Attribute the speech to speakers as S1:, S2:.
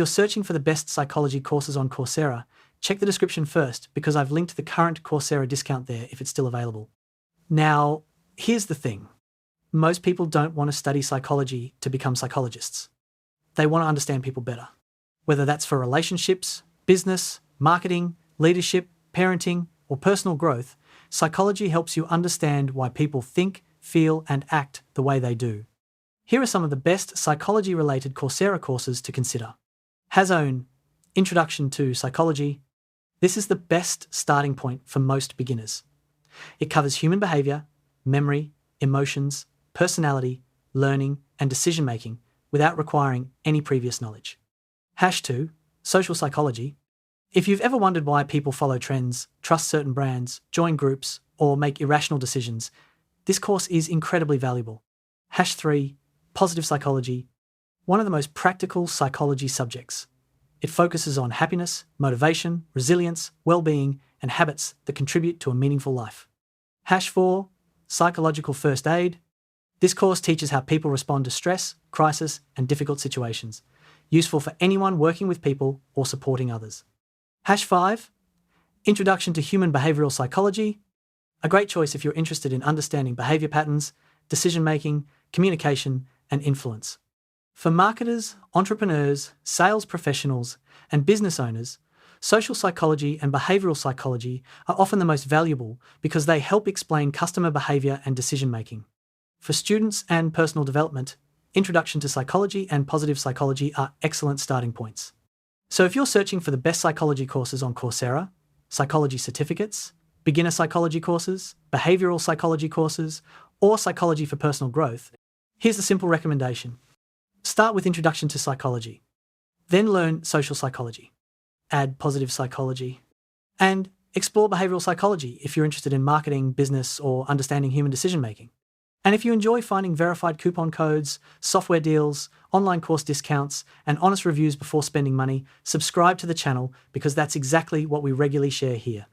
S1: If you're searching for the best psychology courses on Coursera, check the description first because I've linked the current Coursera discount there if it's still available. Now, here's the thing. Most people don't want to study psychology to become psychologists. They want to understand people better. Whether that's for relationships, business, marketing, leadership, parenting, or personal growth, psychology helps you understand why people think, feel, and act the way they do. Here are some of the best psychology-related Coursera courses to consider. HAZOWN, Introduction to Psychology. This is the best starting point for most beginners. It covers human behavior, memory, emotions, personality, learning, and decision-making without requiring any previous knowledge. #2, Social Psychology. If you've ever wondered why people follow trends, trust certain brands, join groups, or make irrational decisions, this course is incredibly valuable. #3, Positive Psychology. One of the most practical psychology subjects. It focuses on happiness, motivation, resilience, well-being, and habits that contribute to a meaningful life. #4, Psychological First Aid. This course teaches how people respond to stress, crisis, and difficult situations, useful for anyone working with people or supporting others. #5, Introduction to Human Behavioral Psychology. A great choice if you're interested in understanding behavior patterns, decision-making, communication, and influence. For marketers, entrepreneurs, sales professionals, and business owners, social psychology and behavioral psychology are often the most valuable because they help explain customer behavior and decision-making. For students and personal development, Introduction to Psychology and Positive Psychology are excellent starting points. So if you're searching for the best psychology courses on Coursera, psychology certificates, beginner psychology courses, behavioral psychology courses, or psychology for personal growth, here's a simple recommendation. Start with Introduction to Psychology. Then learn social psychology. Add positive psychology. And explore behavioral psychology if you're interested in marketing, business, or understanding human decision-making. And if you enjoy finding verified coupon codes, software deals, online course discounts, and honest reviews before spending money, subscribe to the channel because that's exactly what we regularly share here.